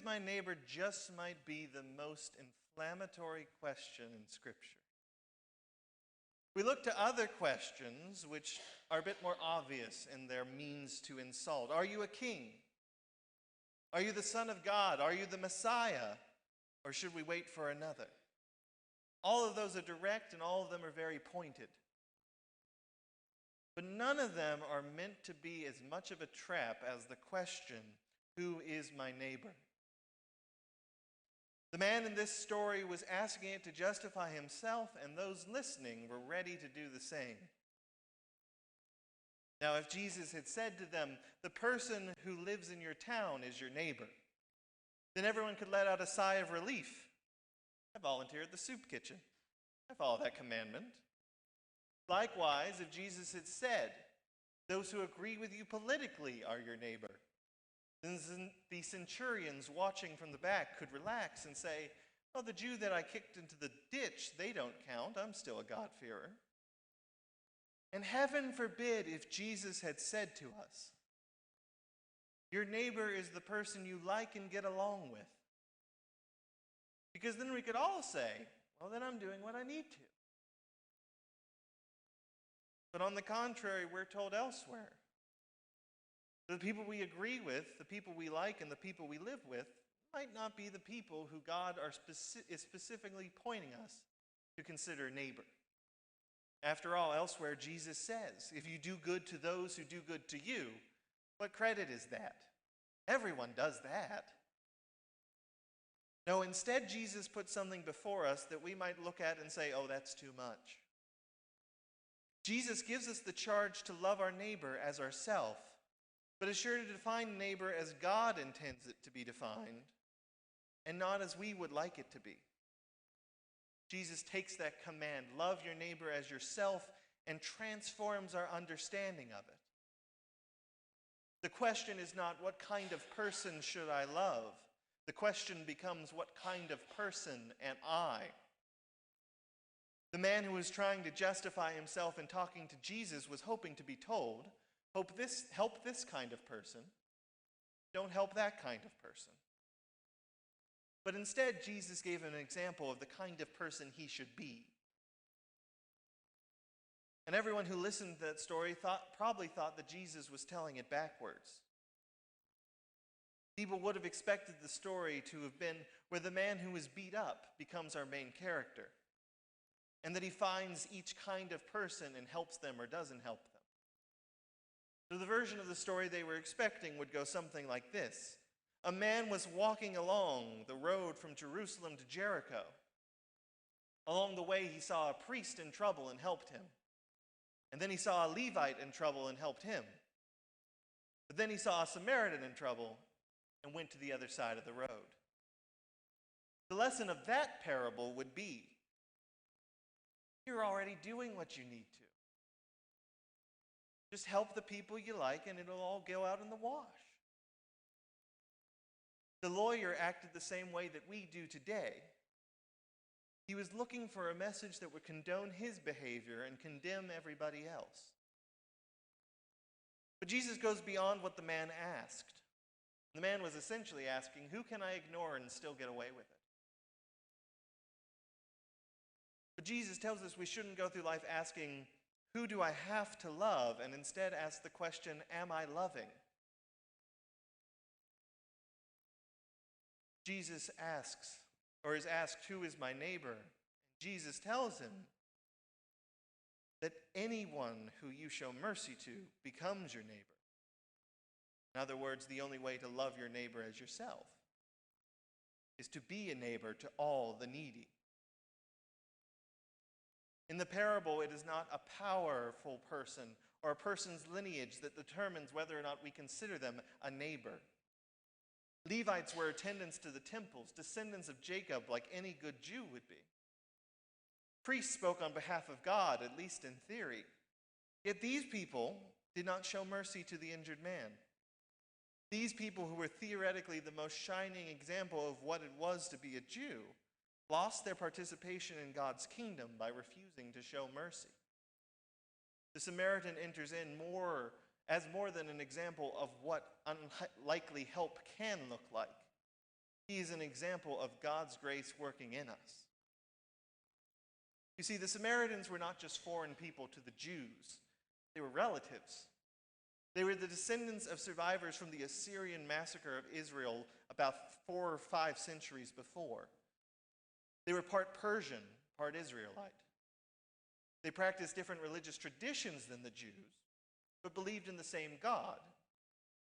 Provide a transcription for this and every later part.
is my neighbor just might be the most inflammatory question in Scripture. We look to other questions which are a bit more obvious in their means to insult. Are you a king? Are you the Son of God? Are you the Messiah? Or should we wait for another? All of those are direct and all of them are very pointed. But none of them are meant to be as much of a trap as the question, who is my neighbor? The man in this story was asking it to justify himself, and those listening were ready to do the same. Now, if Jesus had said to them, the person who lives in your town is your neighbor, then everyone could let out a sigh of relief. I volunteer at the soup kitchen. I follow that commandment. Likewise, if Jesus had said, those who agree with you politically are your neighbor, then the centurions watching from the back could relax and say, well, the Jew that I kicked into the ditch, they don't count. I'm still a God-fearer. And heaven forbid if Jesus had said to us, your neighbor is the person you like and get along with. Because then we could all say, well, then I'm doing what I need to. But on the contrary, we're told elsewhere, the people we agree with, the people we like, and the people we live with might not be the people who God is specifically pointing us to consider neighbor. After all, elsewhere Jesus says, if you do good to those who do good to you, what credit is that? Everyone does that. No, instead Jesus puts something before us that we might look at and say, oh, that's too much. Jesus gives us the charge to love our neighbor as ourself, but is sure to define neighbor as God intends it to be defined, and not as we would like it to be. Jesus takes that command, love your neighbor as yourself, and transforms our understanding of it. The question is not, what kind of person should I love? The question becomes, what kind of person am I? The man who was trying to justify himself in talking to Jesus was hoping to be told, help this kind of person, don't help that kind of person. But instead, Jesus gave an example of the kind of person he should be. And everyone who listened to that story probably thought that Jesus was telling it backwards. People would have expected the story to have been where the man who was beat up becomes our main character, and that he finds each kind of person and helps them or doesn't help them. So the version of the story they were expecting would go something like this. A man was walking along the road from Jerusalem to Jericho. Along the way, he saw a priest in trouble and helped him. And then he saw a Levite in trouble and helped him. But then he saw a Samaritan in trouble and went to the other side of the road. The lesson of that parable would be, you're already doing what you need to. Just help the people you like and it'll all go out in the wash. The lawyer acted the same way that we do today. He was looking for a message that would condone his behavior and condemn everybody else. But Jesus goes beyond what the man asked. The man was essentially asking, who can I ignore and still get away with it? But Jesus tells us we shouldn't go through life asking, who do I have to love? And instead ask the question, am I loving? Jesus asks, or is asked, who is my neighbor? Jesus tells him that anyone who you show mercy to becomes your neighbor. In other words, the only way to love your neighbor as yourself is to be a neighbor to all the needy. In the parable, it is not a powerful person or a person's lineage that determines whether or not we consider them a neighbor. Levites were attendants to the temples, descendants of Jacob like any good Jew would be. Priests spoke on behalf of God, at least in theory. Yet these people did not show mercy to the injured man. These people who were theoretically the most shining example of what it was to be a Jew lost their participation in God's kingdom by refusing to show mercy. The Samaritan enters in as more than an example of what unlikely help can look like. He is an example of God's grace working in us. You see, the Samaritans were not just foreign people to the Jews. They were relatives. They were the descendants of survivors from the Assyrian massacre of Israel about 4 or 5 centuries before. They were part Persian, part Israelite. They practiced different religious traditions than the Jews, but believed in the same God.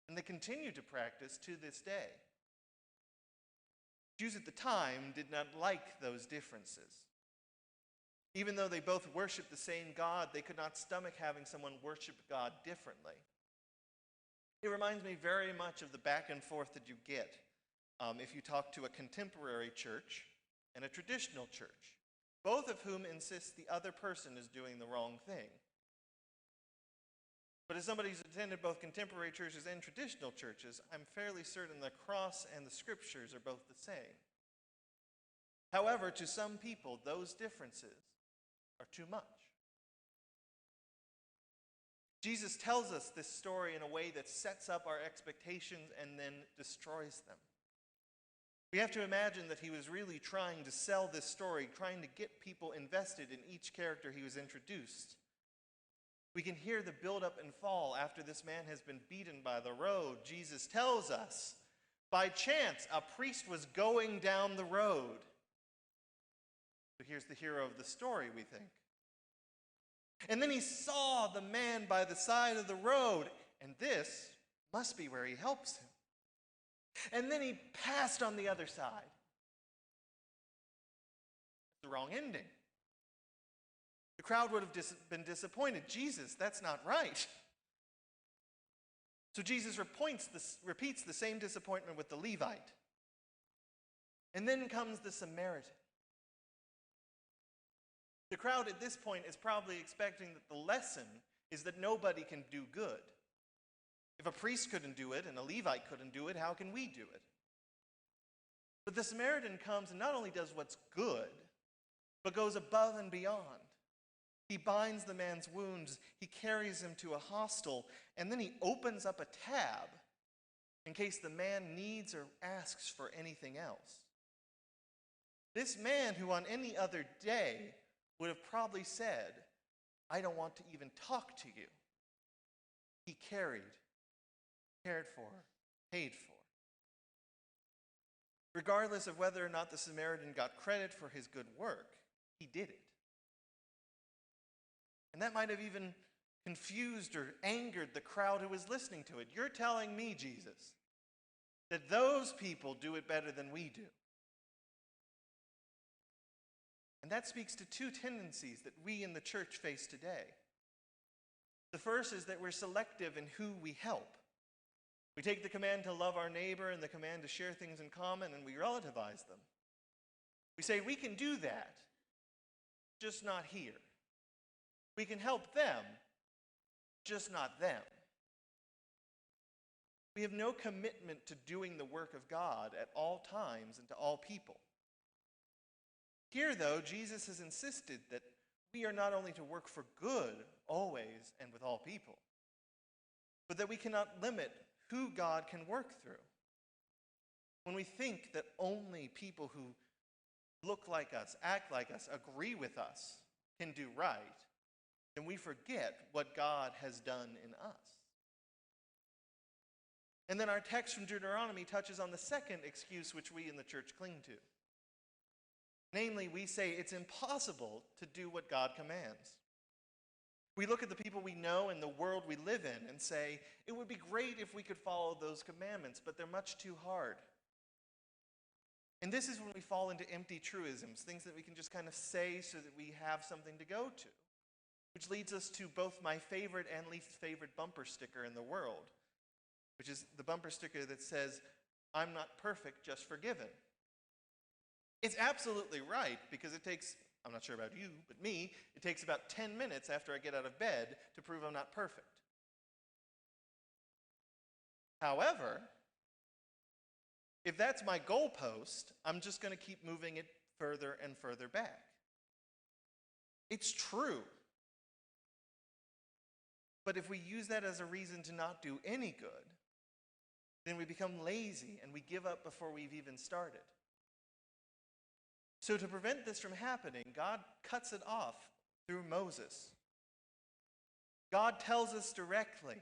And they continue to practice to this day. Jews at the time did not like those differences. Even though they both worshiped the same God, they could not stomach having someone worship God differently. It reminds me very much of the back and forth that you get if you talk to a contemporary church and a traditional church, both of whom insist the other person is doing the wrong thing. But as somebody who's attended both contemporary churches and traditional churches, I'm fairly certain the cross and the scriptures are both the same. However, to some people, those differences are too much. Jesus tells us this story in a way that sets up our expectations and then destroys them. We have to imagine that he was really trying to sell this story, trying to get people invested in each character he was introduced. We can hear the build-up and fall after this man has been beaten by the road. Jesus tells us, by chance, a priest was going down the road. So here's the hero of the story, we think. And then he saw the man by the side of the road, and this must be where he helps him. And then he passed on the other side. The wrong ending. The crowd would have been disappointed. Jesus, that's not right. So Jesus repeats the same disappointment with the Levite. And then comes the Samaritan. The crowd at this point is probably expecting that the lesson is that nobody can do good. If a priest couldn't do it and a Levite couldn't do it, how can we do it? But the Samaritan comes and not only does what's good, but goes above and beyond. He binds the man's wounds, he carries him to a hostel, and then he opens up a tab in case the man needs or asks for anything else. This man, who on any other day would have probably said, I don't want to even talk to you, he cared for, paid for. Regardless of whether or not the Samaritan got credit for his good work, he did it. And that might have even confused or angered the crowd who was listening to it. You're telling me, Jesus, that those people do it better than we do. And that speaks to two tendencies that we in the church face today. The first is that we're selective in who we help. We take the command to love our neighbor and the command to share things in common, and we relativize them. We say, we can do that, just not here. We can help them, just not them. We have no commitment to doing the work of God at all times and to all people. Here, though, Jesus has insisted that we are not only to work for good always and with all people, but that we cannot limit who God can work through. When we think that only people who look like us, act like us, agree with us can do right, then we forget what God has done in us. And then our text from Deuteronomy touches on the second excuse which we in the church cling to. Namely, we say it's impossible to do what God commands. We look at the people we know and the world we live in and say, it would be great if we could follow those commandments, but they're much too hard. And this is when we fall into empty truisms, things that we can just kind of say so that we have something to go to. Which leads us to both my favorite and least favorite bumper sticker in the world, which is the bumper sticker that says, I'm not perfect, just forgiven. It's absolutely right, because it takes, I'm not sure about you, but me, it takes about 10 minutes after I get out of bed to prove I'm not perfect. However, if that's my goalpost, I'm just going to keep moving it further and further back. It's true. But if we use that as a reason to not do any good, then we become lazy and we give up before we've even started. So to prevent this from happening, God cuts it off through Moses. God tells us directly,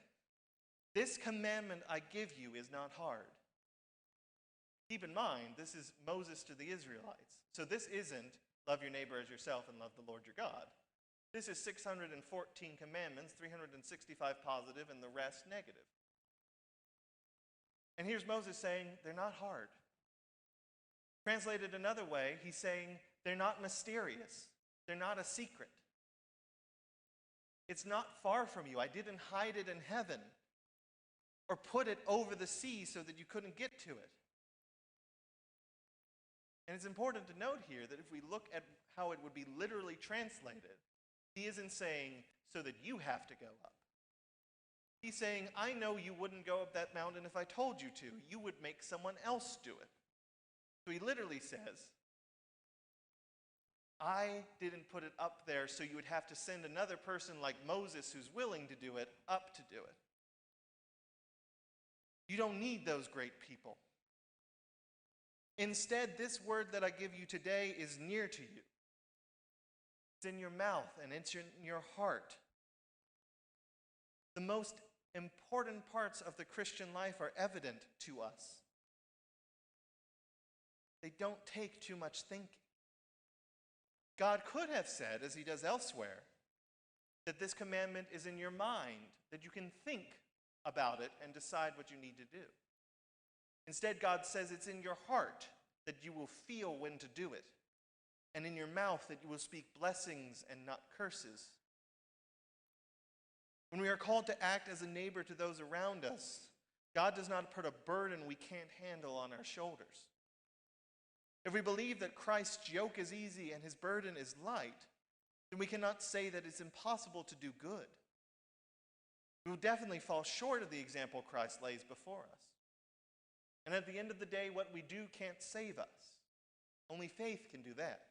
"This commandment I give you is not hard." Keep in mind, this is Moses to the Israelites. So this isn't love your neighbor as yourself and love the Lord your God. This is 614 commandments, 365 positive and the rest negative. And here's Moses saying they're not hard. Translated another way, he's saying they're not mysterious. They're not a secret. It's not far from you. I didn't hide it in heaven or put it over the sea so that you couldn't get to it. And it's important to note here that if we look at how it would be literally translated, he isn't saying so that you have to go up. He's saying, I know you wouldn't go up that mountain if I told you to. You would make someone else do it. So he literally says, I didn't put it up there so you would have to send another person like Moses who's willing to do it up to do it. You don't need those great people. Instead, this word that I give you today is near to you. It's in your mouth and it's in your heart. The most important parts of the Christian life are evident to us. They don't take too much thinking. God could have said, as he does elsewhere, that this commandment is in your mind, that you can think about it and decide what you need to do. Instead, God says it's in your heart that you will feel when to do it, and in your mouth that you will speak blessings and not curses. When we are called to act as a neighbor to those around us, God does not put a burden we can't handle on our shoulders. If we believe that Christ's yoke is easy and his burden is light, then we cannot say that it's impossible to do good. We will definitely fall short of the example Christ lays before us. And at the end of the day, what we do can't save us. Only faith can do that.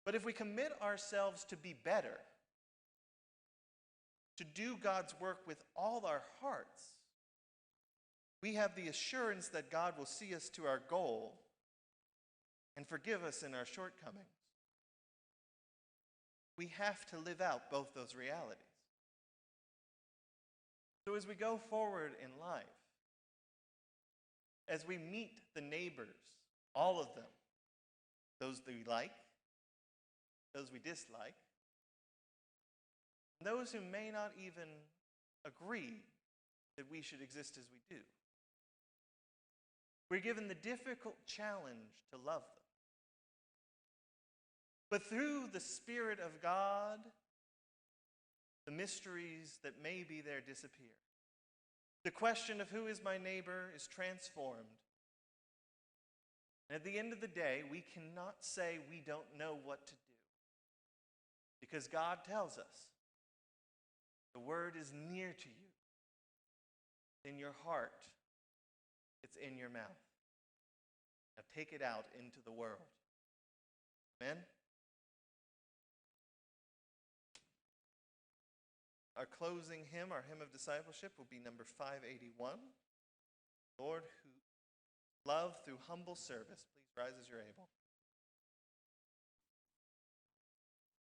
But if we commit ourselves to be better, to do God's work with all our hearts, we have the assurance that God will see us to our goal and forgive us in our shortcomings. We have to live out both those realities. So as we go forward in life, as we meet the neighbors, all of them, those that we like, those we dislike, and those who may not even agree that we should exist as we do, we're given the difficult challenge to love them. But through the Spirit of God, the mysteries that may be there disappear. The question of who is my neighbor is transformed. And at the end of the day, we cannot say we don't know what to do. Because God tells us, the word is near to you. It's in your heart. It's in your mouth. Now take it out into the world. Amen? Our closing hymn, our hymn of discipleship, will be number 581. Lord, who love through humble service. Please rise as you're able.